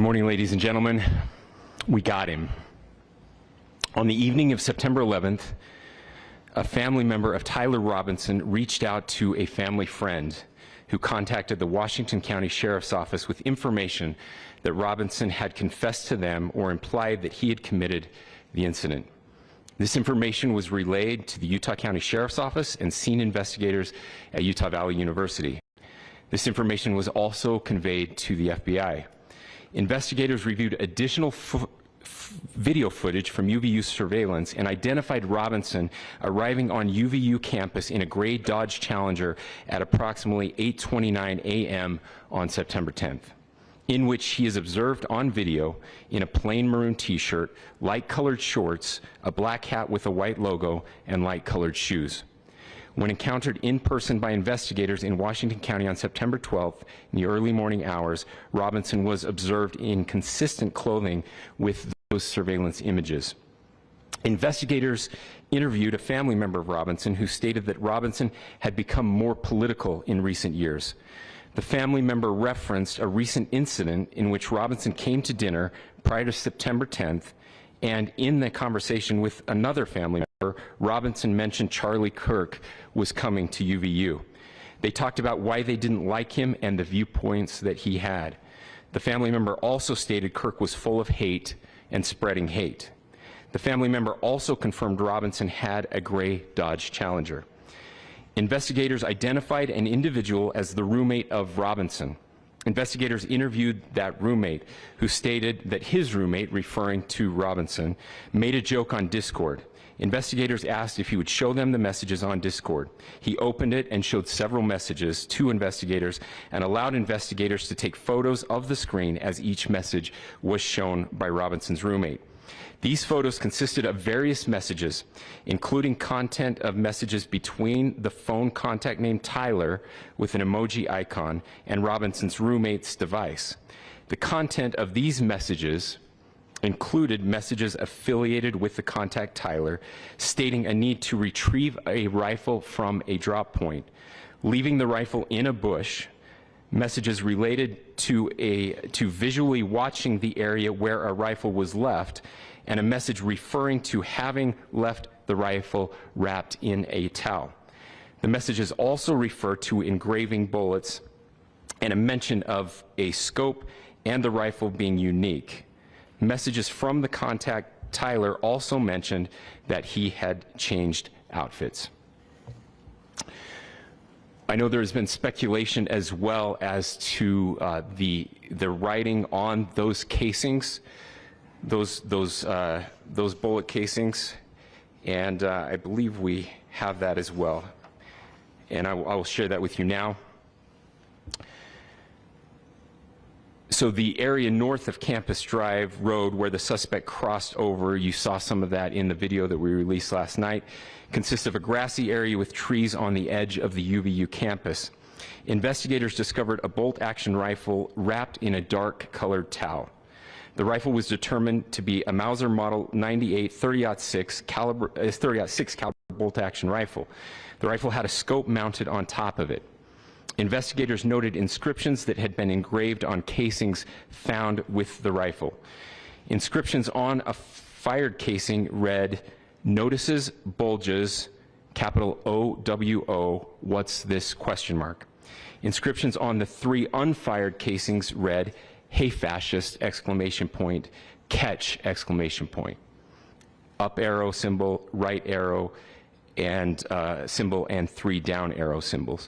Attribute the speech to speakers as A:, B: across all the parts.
A: Good morning, ladies and gentlemen. We got him. On the evening of September 11th, a family member of Tyler Robinson reached out to a family friend who contacted the Washington County Sheriff's Office with information that Robinson had confessed to them or implied that he had committed the incident. This information was relayed to the Utah County Sheriff's Office and scene investigators at Utah Valley University. This information was also conveyed to the FBI. Investigators reviewed additional video footage from UVU surveillance and identified Robinson arriving on UVU campus in a gray Dodge Challenger at approximately 8:29 a.m. on September 10th, in which he is observed on video in a plain maroon t-shirt, light-colored shorts, a black hat with a white logo, and light-colored shoes. When encountered in person by investigators in Washington County on September 12th in the early morning hours, Robinson was observed in consistent clothing with those surveillance images. Investigators interviewed a family member of Robinson who stated that Robinson had become more political in recent years. The family member referenced a recent incident in which Robinson came to dinner prior to September 10th, and in the conversation with another family member, Robinson mentioned Charlie Kirk was coming to UVU. They talked about why they didn't like him and the viewpoints that he had. The family member also stated Kirk was full of hate and spreading hate. The family member also confirmed Robinson had a gray Dodge Challenger. Investigators identified an individual as the roommate of Robinson. Investigators interviewed that roommate, who stated that his roommate, referring to Robinson, made a joke on Discord. Investigators asked if he would show them the messages on Discord. He opened it and showed several messages to investigators and allowed investigators to take photos of the screen as each message was shown by Robinson's roommate. These photos consisted of various messages, including content of messages between the phone contact named Tyler with an emoji icon and Robinson's roommate's device. The content of these messages included messages affiliated with the contact Tyler, stating a need to retrieve a rifle from a drop point, leaving the rifle in a bush, messages related to visually watching the area where a rifle was left, and a message referring to having left the rifle wrapped in a towel. The messages also refer to engraving bullets and a mention of a scope and the rifle being unique. Messages from the contact Tyler also mentioned that he had changed outfits. I know there's been speculation as well as to the writing on those casings, those bullet casings, and I believe we have that as well. And I will share that with you now. So the area north of Campus Drive Road where the suspect crossed over, you saw some of that in the video that we released last night, consists of a grassy area with trees on the edge of the UVU campus. Investigators discovered a bolt-action rifle wrapped in a dark-colored towel. The rifle was determined to be a Mauser Model 98 30-06 caliber bolt-action rifle. The rifle had a scope mounted on top of it. Investigators noted inscriptions that had been engraved on casings found with the rifle. Inscriptions on a fired casing read, "Notices, bulges, capital O-W-O, what's this, question mark." Inscriptions on the three unfired casings read, "Hey fascist, exclamation point, catch, exclamation point." Up arrow symbol, right arrow and symbol, and three down arrow symbols.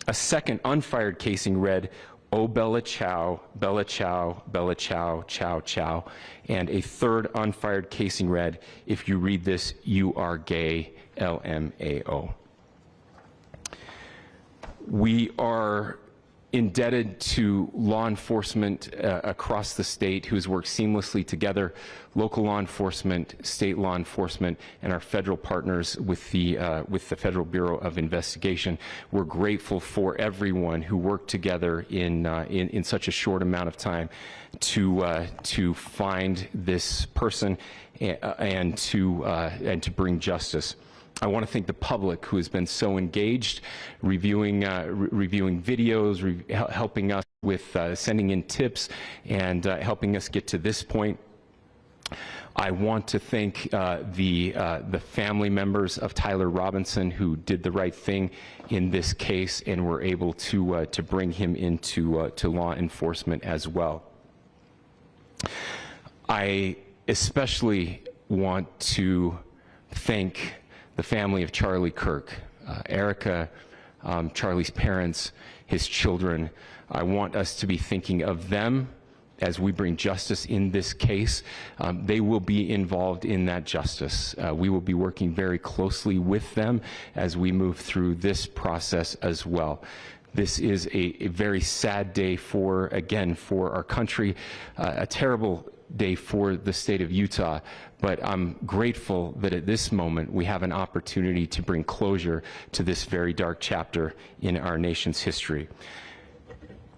A: A second unfired casing read, "Oh Bella Chow, Bella Chow, Bella Chow, Chow Chow," and a third unfired casing read, "If you read this, you are gay, LMAO." We are indebted to law enforcement across the state who has worked seamlessly together, local law enforcement, state law enforcement, and our federal partners with the Federal Bureau of Investigation. We're grateful for everyone who worked together in such a short amount of time to find this person and to bring justice. I want to thank the public who has been so engaged, reviewing videos, helping us with sending in tips and helping us get to this point. I want to thank the family members of Tyler Robinson who did the right thing in this case and were able to bring him into to law enforcement as well. I especially want to thank the family of Charlie Kirk, Erica, Charlie's parents, his children. I want us to be thinking of them as we bring justice in this case. They will be involved in that justice. We will be working very closely with them as we move through this process as well. This is a very sad day for, again, for our country, a terrible day for the state of Utah, but I'm grateful that at this moment we have an opportunity to bring closure to this very dark chapter in our nation's history.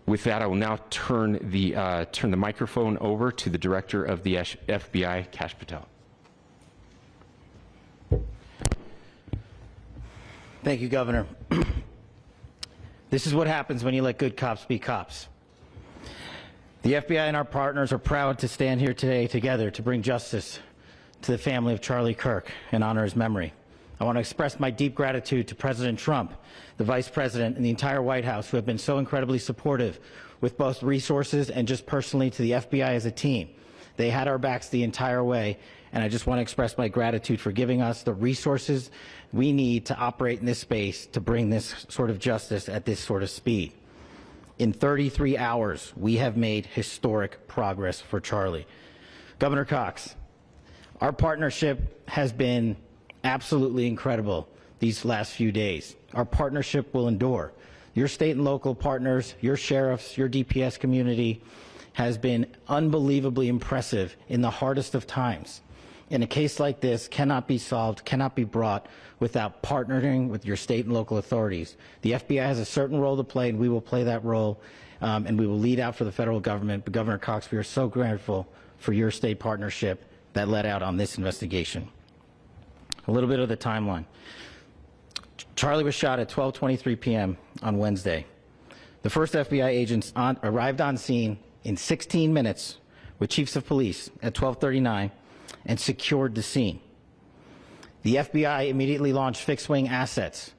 A: With that, I will now turn the microphone over to the Director of the FBI, Kash Patel.
B: Thank you, Governor. This is what happens when you let good cops be cops. The FBI and our partners are proud to stand here today together to bring justice to the family of Charlie Kirk and honor his memory. I want to express my deep gratitude to President Trump, the Vice President, and the entire White House who have been so incredibly supportive with both resources and just personally to the FBI as a team. They had our backs the entire way, and I just want to express my gratitude for giving us the resources we need to operate in this space to bring this sort of justice at this sort of speed. In 33 hours, we have made historic progress for Charlie. Governor Cox, our partnership has been absolutely incredible these last few days. Our partnership will endure. Your state and local partners, your sheriffs, your DPS community has been unbelievably impressive in the hardest of times. And a case like this cannot be solved, cannot be brought without partnering with your state and local authorities. The FBI has a certain role to play, and we will play that role, and we will lead out for the federal government. But Governor Cox, we are so grateful for your state partnership that led out on this investigation. A little bit of the timeline. Charlie was shot at 12:23 p.m. on Wednesday. The first FBI agents arrived on scene in 16 minutes with chiefs of police at 12:39 and secured the scene. The FBI immediately launched fixed-wing assets.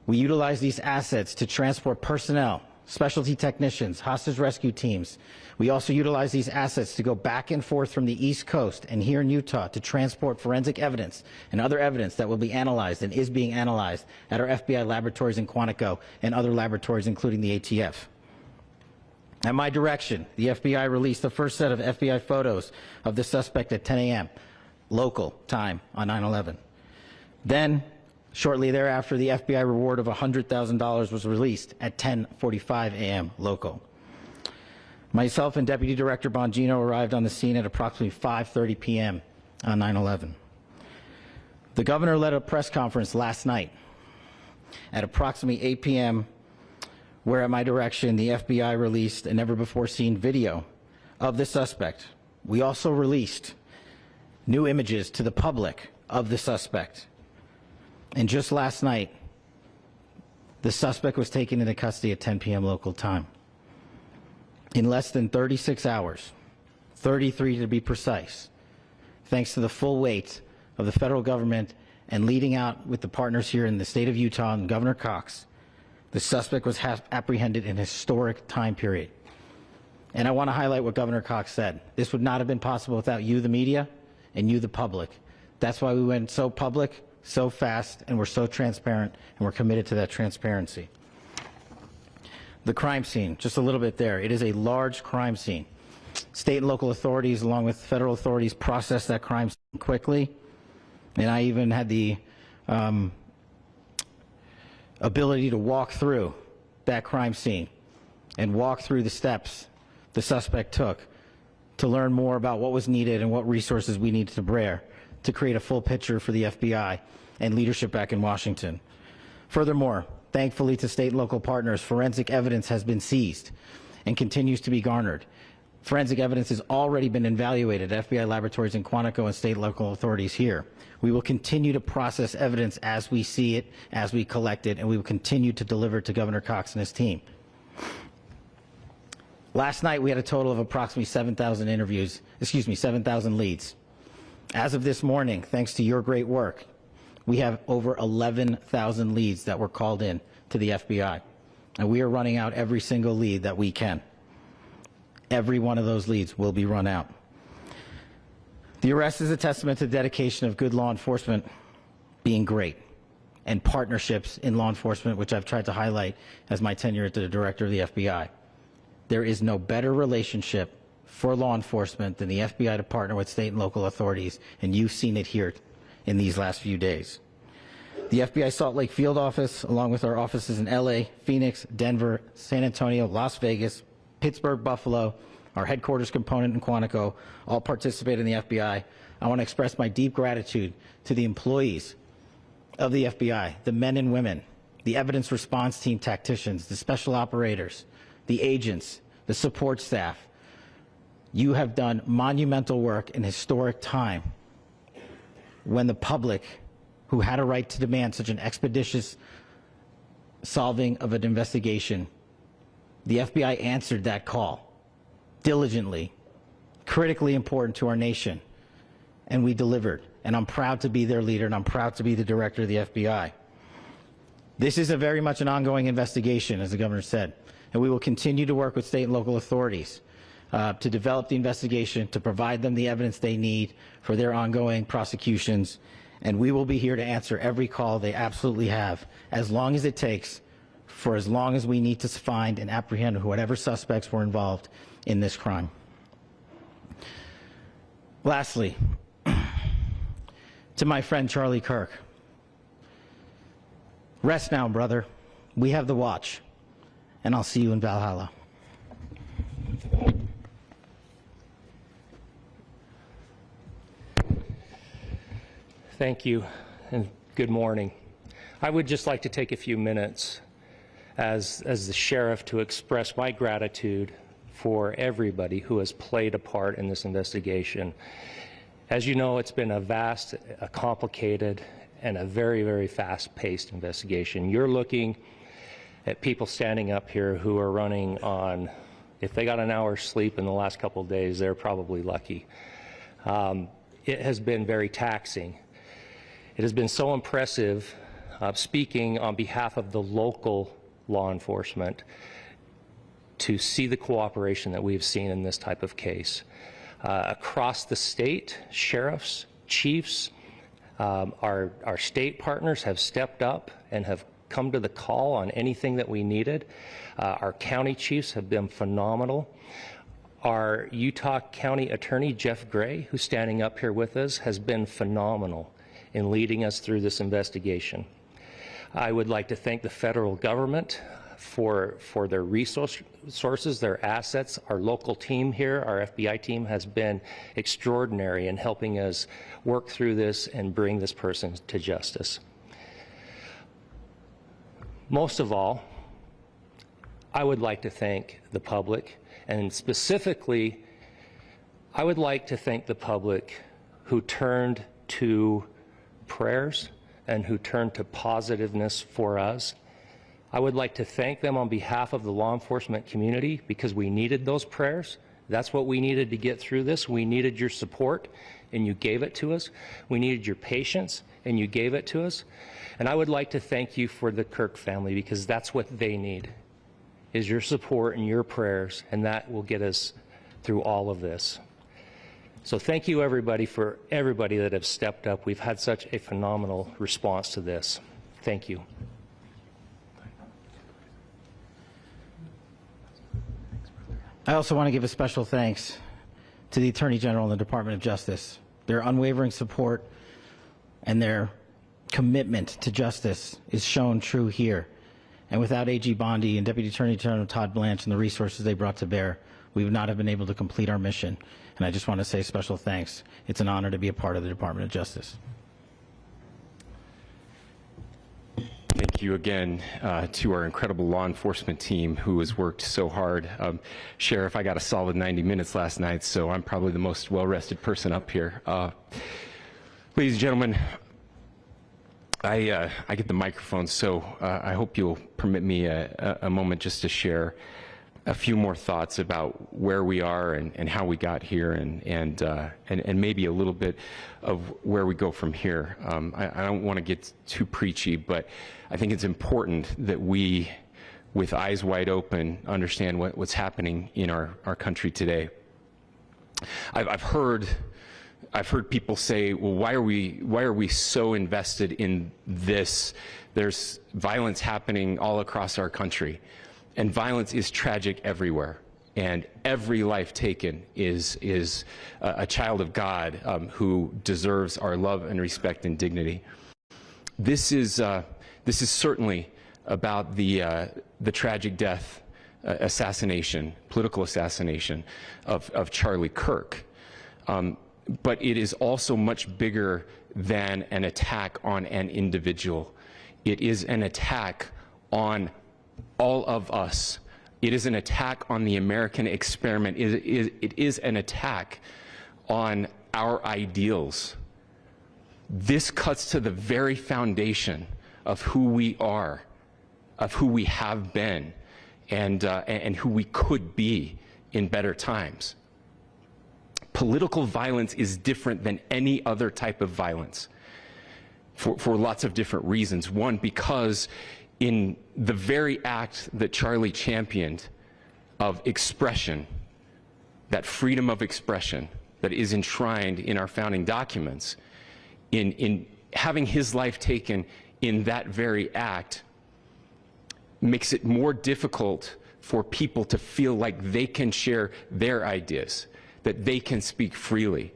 B: We utilized these assets to transport personnel, specialty technicians, hostage rescue teams. We also utilized these assets to go back and forth from the East Coast and here in Utah to transport forensic evidence and other evidence that will be analyzed and is being analyzed at our FBI laboratories in Quantico and other laboratories, including the ATF. At my direction, the FBI released the first set of FBI photos of the suspect at 10 a.m. local time on 9/11. Then, shortly thereafter, the FBI reward of $100,000 was released at 10:45 a.m. local. Myself and Deputy Director Bongino arrived on the scene at approximately 5:30 p.m. on 9/11. The governor led a press conference last night at approximately 8 p.m. where at my direction the FBI released a never-before-seen video of the suspect. We also released new images to the public of the suspect. And just last night, the suspect was taken into custody at 10 p.m. local time. In less than 36 hours, 33 to be precise, thanks to the full weight of the federal government and leading out with the partners here in the state of Utah and Governor Cox, the suspect was apprehended in a historic time period. And I want to highlight what Governor Cox said. This would not have been possible without you, the media, and you, the public. That's why we went so public, so fast, and we're so transparent, and we're committed to that transparency. The crime scene, just a little bit there. It is a large crime scene. State and local authorities, along with federal authorities, processed that crime scene quickly, and I even had the ability to walk through that crime scene and walk through the steps the suspect took to learn more about what was needed and what resources we needed to bear to create a full picture for the FBI and leadership back in Washington. Furthermore, thankfully to state and local partners, forensic evidence has been seized and continues to be garnered. Forensic evidence has already been evaluated at FBI laboratories in Quantico and state and local authorities here. We will continue to process evidence as we see it, as we collect it, and we will continue to deliver to Governor Cox and his team. Last night, we had a total of approximately 7,000 7,000 leads. As of this morning, thanks to your great work, we have over 11,000 leads that were called in to the FBI. And we are running out every single lead that we can. Every one of those leads will be run out. The arrest is a testament to the dedication of good law enforcement being great, and partnerships in law enforcement, which I've tried to highlight as my tenure as the director of the FBI. There is no better relationship for law enforcement than the FBI to partner with state and local authorities, and you've seen it here in these last few days. The FBI Salt Lake Field Office, along with our offices in LA, Phoenix, Denver, San Antonio, Las Vegas, Pittsburgh, Buffalo, our headquarters component in Quantico, all participate in the FBI. I want to express my deep gratitude to the employees of the FBI, the men and women, the evidence response team tacticians, the special operators, the agents, the support staff. You have done monumental work in historic time when the public, who had a right to demand such an expeditious solving of an investigation, the FBI answered that call diligently, critically important to our nation, and we delivered. And I'm proud to be their leader, and I'm proud to be the director of the FBI. This is very much an ongoing investigation, as the governor said, and we will continue to work with state and local authorities to develop the investigation, to provide them the evidence they need for their ongoing prosecutions, and we will be here to answer every call they absolutely have, as long as it takes, for as long as we need to find and apprehend whatever suspects were involved in this crime. Lastly, to my friend Charlie Kirk, rest now, brother. We have the watch, and I'll see you in Valhalla.
C: Thank you, and good morning. I would just like to take a few minutes as the sheriff to express my gratitude for everybody who has played a part in this investigation. As you know, it's been a vast, a complicated, and a very, very fast-paced investigation. You're looking at people standing up here who are running on, if they got an hour's sleep in the last couple of days, they're probably lucky. It has been very taxing. It has been so impressive, speaking on behalf of the local law enforcement, to see the cooperation that we've seen in this type of case. Across the state, sheriffs, chiefs, our state partners have stepped up and have come to the call on anything that we needed. Our county chiefs have been phenomenal. Our Utah County Attorney, Jeff Gray, who's standing up here with us, has been phenomenal in leading us through this investigation. I would like to thank the federal government for their resources, their assets. Our local team here, our FBI team, has been extraordinary in helping us work through this and bring this person to justice. Most of all, I would like to thank the public, and specifically, I would like to thank the public who turned to prayers and who turned to positiveness for us. I would like to thank them on behalf of the law enforcement community, because we needed those prayers. That's what we needed to get through this. We needed your support, and you gave it to us. We needed your patience, and you gave it to us. And I would like to thank you for the Kirk family, because that's what they need, is your support and your prayers, and that will get us through all of this. So thank you, everybody, for everybody that have stepped up. We've had such a phenomenal response to this. Thank you.
B: I also want to give a special thanks to the Attorney General and the Department of Justice. Their unwavering support and their commitment to justice is shown true here. And without AG Bondi and Deputy Attorney General Todd Blanche and the resources they brought to bear, we would not have been able to complete our mission. And I just want to say special thanks. It's an honor to be a part of the Department of Justice.
A: Thank you again to our incredible law enforcement team who has worked so hard. Sheriff, I got a solid 90 minutes last night, so I'm probably the most well-rested person up here. Ladies and gentlemen, I get the microphone, so I hope you'll permit me a moment just to share a few more thoughts about where we are and how we got here, and maybe a little bit of where we go from here. I don't want to get too preachy, but I think it's important that we, with eyes wide open, understand what's happening in our country today. I've heard people say, well, why are we so invested in this? There's violence happening all across our country, and violence is tragic everywhere, and every life taken is a child of God who deserves our love and respect and dignity. This is certainly about the tragic death, political assassination of Charlie Kirk. But it is also much bigger than an attack on an individual. It is an attack on all of us. It is an attack on the American experiment. It is an attack on our ideals. This cuts to the very foundation of who we are, of who we have been, and who we could be in better times. Political violence is different than any other type of violence for lots of different reasons. One, because in the very act that Charlie championed of expression, that freedom of expression that is enshrined in our founding documents, in having his life taken in that very act, makes it more difficult for people to feel like they can share their ideas, that they can speak freely.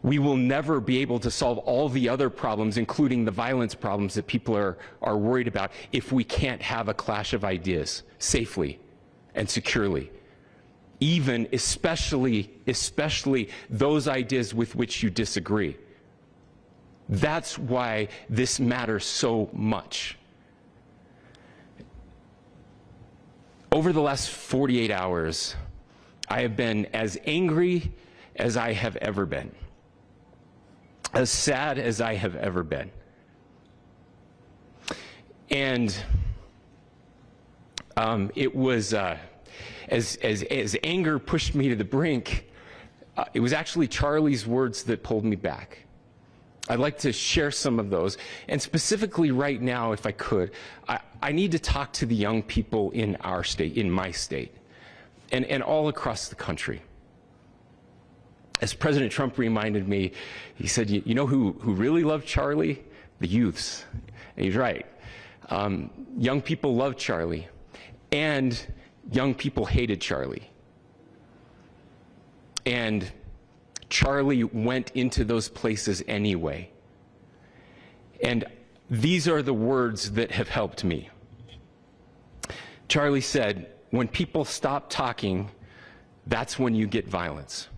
A: We will never be able to solve all the other problems, including the violence problems that people are worried about, if we can't have a clash of ideas safely and securely. Even, especially those ideas with which you disagree. That's why this matters so much. Over the last 48 hours, I have been as angry as I have ever been, as sad as I have ever been. And it was, as anger pushed me to the brink, it was actually Charlie's words that pulled me back. I'd like to share some of those. And specifically right now, if I could, I need to talk to the young people in our state, in my state, and all across the country. As President Trump reminded me, he said, you know who really loved Charlie? The youths. And he's right. Young people loved Charlie, and young people hated Charlie. And Charlie went into those places anyway. And these are the words that have helped me. Charlie said, when people stop talking, that's when you get violence.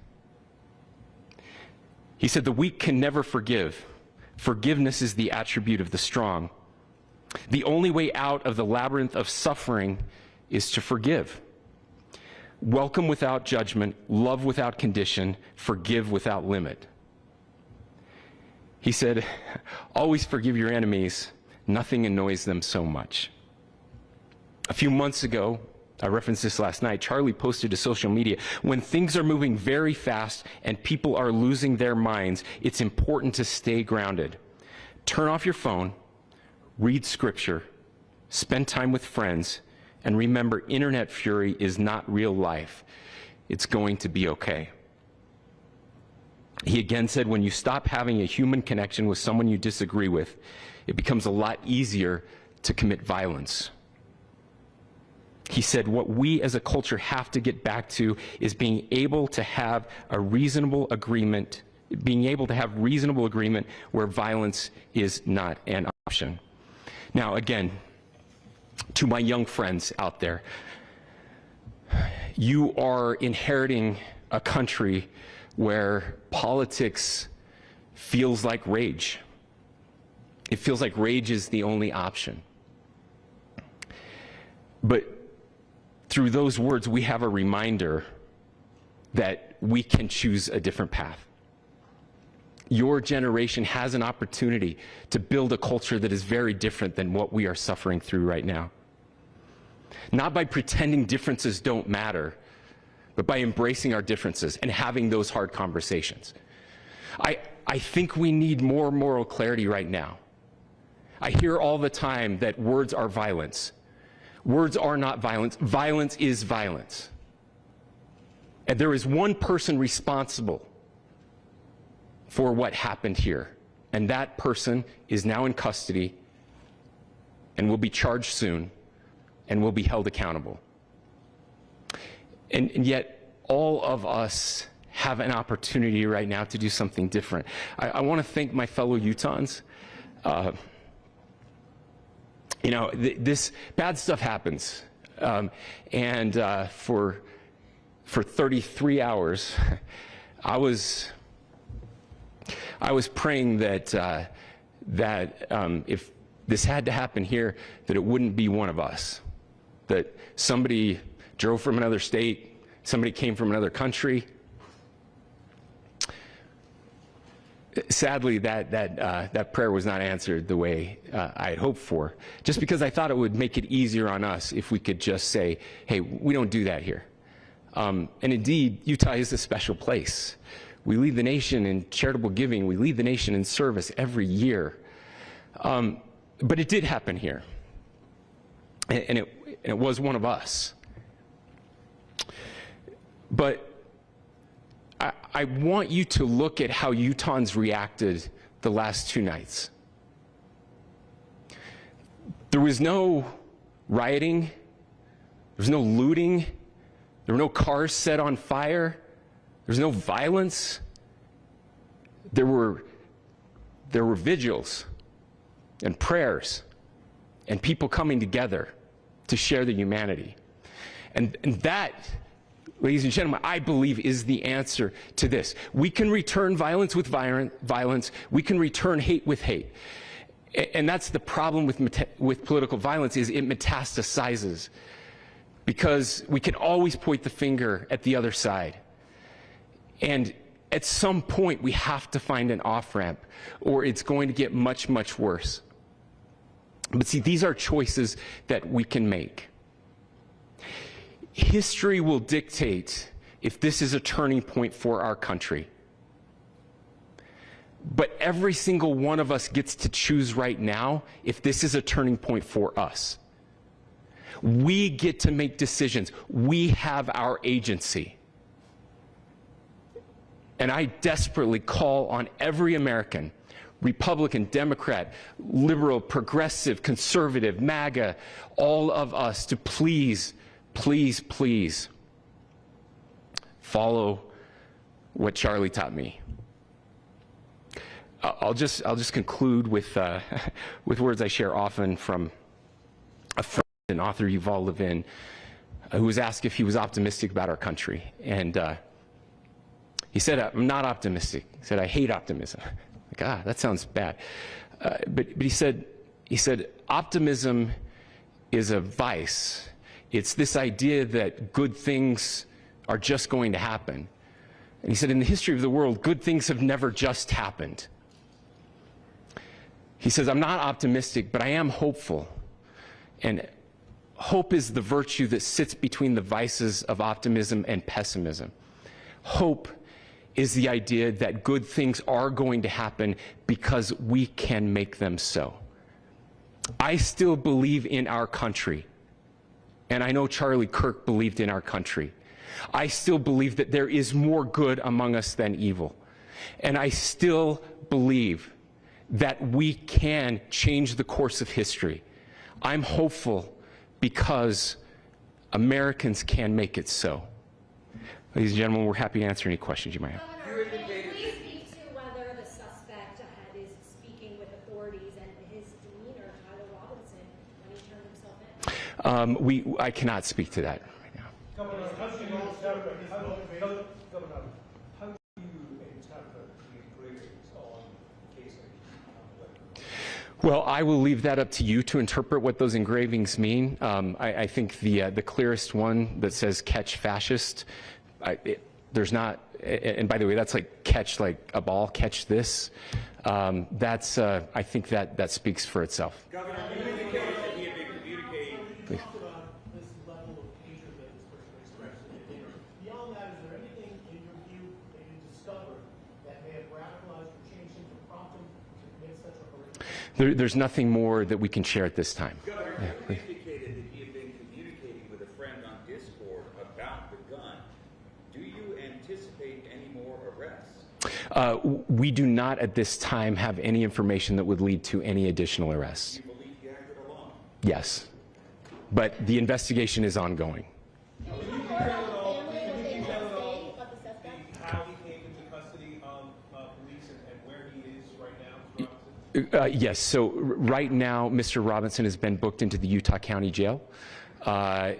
A: He said, the weak can never forgive. Forgiveness is the attribute of the strong. The only way out of the labyrinth of suffering is to forgive. Welcome without judgment, love without condition, forgive without limit. He said, always forgive your enemies. Nothing annoys them so much. A few months ago, I referenced this last night, Charlie posted to social media, when things are moving very fast and people are losing their minds, it's important to stay grounded. Turn off your phone, read scripture, spend time with friends, and remember, internet fury is not real life. It's going to be okay. He again said, when you stop having a human connection with someone you disagree with, it becomes a lot easier to commit violence. He said, what we as a culture have to get back to is being able to have a reasonable agreement, where violence is not an option. Now, again, to my young friends out there, you are inheriting a country where politics feels like rage. It feels like rage is the only option. But through those words, we have a reminder that we can choose a different path. Your generation has an opportunity to build a culture that is very different than what we are suffering through right now. Not by pretending differences don't matter, but by embracing our differences and having those hard conversations. I think we need more moral clarity right now. I hear all the time that words are violence. Words are not violence. Violence is violence. And there is one person responsible for what happened here. And that person is now in custody and will be charged soon and will be held accountable. And yet, all of us have an opportunity right now to do something different. I want to thank my fellow Utahns. You know, this bad stuff happens. For 33 hours, I was praying that if this had to happen here, that it wouldn't be one of us. That somebody drove from another state, somebody came from another country. Sadly, that prayer was not answered the way I had hoped for, just because I thought it would make it easier on us if we could just say, hey, we don't do that here. And indeed, Utah is a special place. We lead the nation in charitable giving. We lead the nation in service every year. But it did happen here. And it was one of us. But I want you to look at how Utahns reacted the last 2 nights. There was no rioting. There was no looting. There were no cars set on fire. There was no violence. There were vigils and prayers and people coming together to share the humanity. And that, ladies and gentlemen, I believe is the answer to this. We can return violence with violence. We can return hate with hate. And that's the problem with political violence, is it metastasizes. Because we can always point the finger at the other side. And at some point, we have to find an off-ramp, or it's going to get much, much worse. But see, these are choices that we can make. History will dictate if this is a turning point for our country. But every single one of us gets to choose right now if this is a turning point for us. We get to make decisions. We have our agency. And I desperately call on every American, Republican, Democrat, liberal, progressive, conservative, MAGA, all of us to please, please, please follow what Charlie taught me. I'll just conclude with words I share often from a friend, an author Yuval Levin, who was asked if he was optimistic about our country. And he said, I'm not optimistic. He said, I hate optimism. Like, that sounds bad. But he said, optimism is a vice. It's this idea that good things are just going to happen. And he said, in the history of the world, good things have never just happened. He says, I'm not optimistic, but I am hopeful. And hope is the virtue that sits between the vices of optimism and pessimism. Hope is the idea that good things are going to happen because we can make them so. I still believe in our country. And I know Charlie Kirk believed in our country. I still believe that there is more good among us than evil. And I still believe that we can change the course of history. I'm hopeful because Americans can make it so. Ladies and gentlemen, we're happy to answer any questions you might have.
D: Governor, can you please speak to whether the suspect is speaking with authorities and his demeanor, Tyler Robinson, when he turned himself in?
A: I cannot speak to that right now.
E: Governor, how do you interpret the engravings on the casing?
A: Well, I will leave that up to you to interpret what those engravings mean. I think the clearest one that says "catch fascist," there's not, and by the way, that's like catch like a ball, catch this. That's I think that speaks for itself.
F: Governor, you indicated that he had been communicating.
E: Please.
A: There's nothing more that we can share at this time.
F: Governor,
A: Yeah,
F: you indicated that he had been communicating with a friend on Discord about the gun. Do you anticipate any more arrests?
A: We do not at this time have any information that would lead to any additional arrests.
F: Do you believe he acted alone?
A: Yes, but the investigation is ongoing.
E: How he came into custody of police and where he is right now?
A: Yes, so right now, Mr. Robinson has been booked into the Utah County Jail.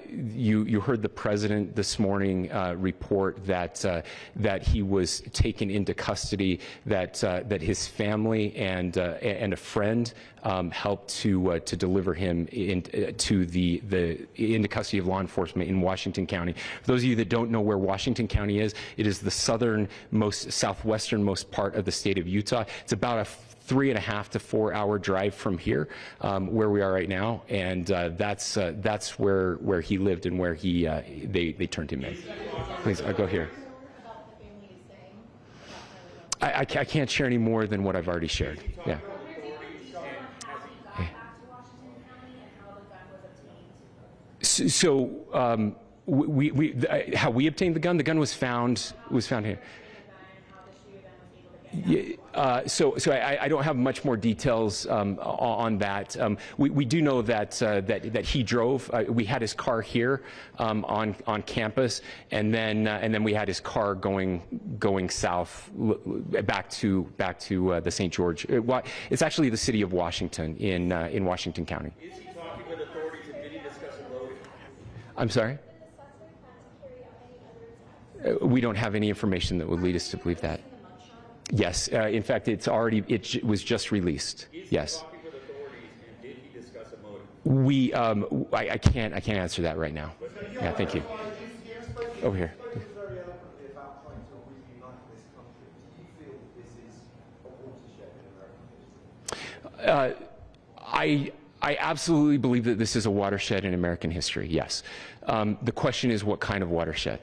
A: You heard the president this morning report that he was taken into custody, that his family and a friend helped to deliver him into custody of law enforcement in Washington County. For those of you that don't know where Washington County is, it is the southernmost, southwesternmost part of the state of Utah. It's about a 3.5 to 4 hour drive from here, where we are right now, and that's where he lived and where they turned him in. Please, I'll go here. I can't share any more than what I've already shared. Yeah. So how we obtained the gun was found here. So I don't have much more details on that. We do know that he drove. We had his car here on campus, and then we had his car going south back to the St. George. It's actually the city of Washington in Washington County.
F: Is he talking with authorities and did he discuss a motive?
A: I'm sorry? We don't have any information that would lead us to believe that. Yes, in fact, it was just released. Yes.
F: Talking with authorities and did he discuss a motive?
A: I can't answer that right now. Yeah, thank you. Over here. I absolutely believe that this is a watershed in American history. Yes. The question is, what kind of watershed?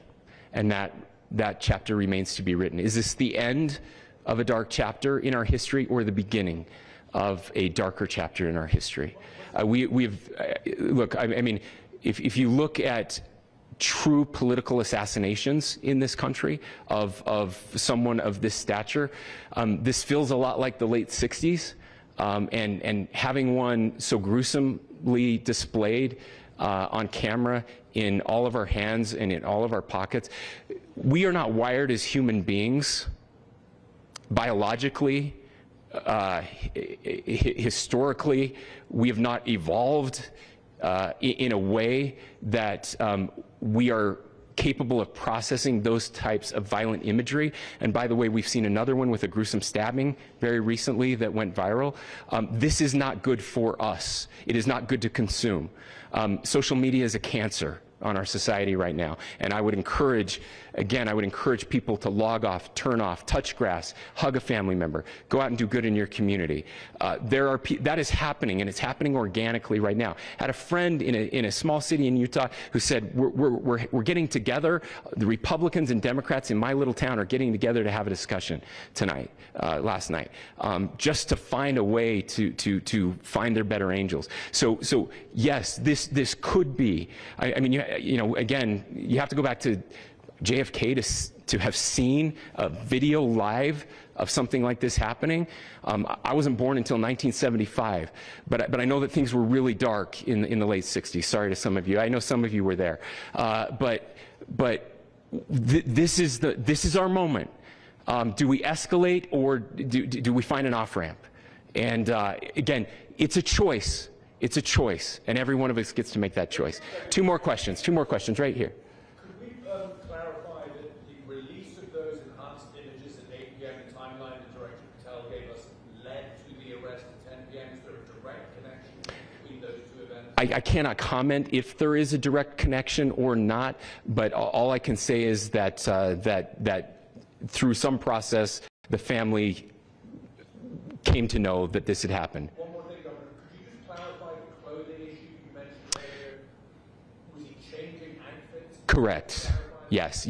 A: And that chapter remains to be written. Is this the end of a dark chapter in our history, or the beginning of a darker chapter in our history? Look, I mean, if you look at true political assassinations in this country of someone of this stature, this feels a lot like the late 60s, and having one so gruesomely displayed on camera in all of our hands and in all of our pockets. We are not wired as human beings biologically, historically. We have not evolved in a way that we are capable of processing those types of violent imagery. And by the way, we've seen another one with a gruesome stabbing very recently that went viral. This is not good for us. It is not good to consume. Social media is a cancer on our society right now. And I would encourage, again, I would encourage people to log off, turn off, touch grass, hug a family member, go out and do good in your community. That is happening, and it's happening organically right now. I had a friend in a small city in Utah who said, we're getting together, the Republicans and Democrats in my little town are getting together to have a discussion tonight, last night, just to find a way to find their better angels. So yes, this could be, I mean, you know, again, you have to go back to JFK to have seen a video live of something like this happening. I wasn't born until 1975, but I know that things were really dark in the late 60s. Sorry to some of you. I know some of you were there. But this is our moment. Do we escalate, or do we find an off-ramp? And again, it's a choice. It's a choice, and every one of us gets to make that choice. Two more questions right here.
E: Could we clarify that the release of those enhanced images at 8 p.m. the timeline that Director Patel gave us led to the arrest at 10 p.m.? Is there a direct connection between those two events?
A: I cannot comment if there is a direct connection or not, but all I can say is that that through some process, the family came to know that this had happened.
E: One more thing, Governor. Could you just clarify the clothing issue you mentioned earlier? Was he changing outfits?
A: Correct. Yes.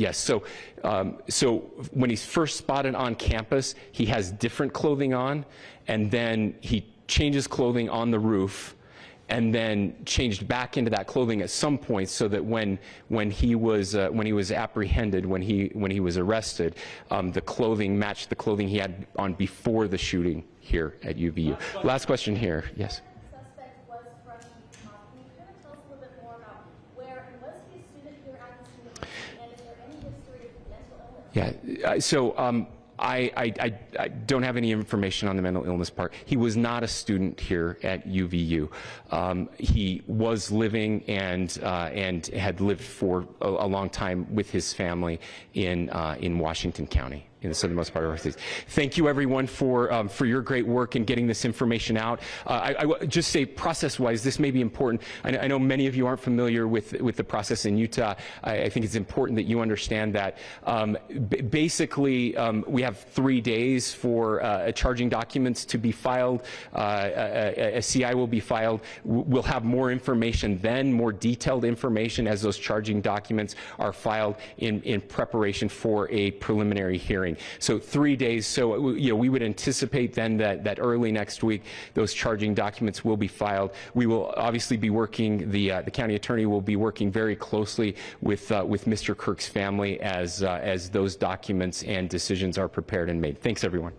A: So when he's first spotted on campus, he has different clothing on, and then he changed his clothing on the roof, and then changed back into that clothing at some point, so that when he was apprehended, when he was arrested, the clothing matched the clothing he had on before the shooting here at UVU. Last question here. Yes.
D: Suspect was from Utah. Can you kind of tell us a little bit more about where, and was he a student here at this university, and is there any history of mental illness?
A: Yeah. So. I don't have any information on the mental illness part. He was not a student here at UVU. He was living and had lived for a long time with his family in Washington County, in the southernmost part of our state. Thank you, everyone, for your great work in getting this information out. I will just say, process-wise, this may be important. I know many of you aren't familiar with the process in Utah. I think it's important that you understand that. Basically, we have 3 days for charging documents to be filed. A CI will be filed. We'll have more information then, more detailed information, as those charging documents are filed in preparation for a preliminary hearing. So 3 days. So we would anticipate then that early next week those charging documents will be filed. We will obviously be working. The county attorney will be working very closely with Mr. Kirk's family as those documents and decisions are prepared and made. Thanks, everyone.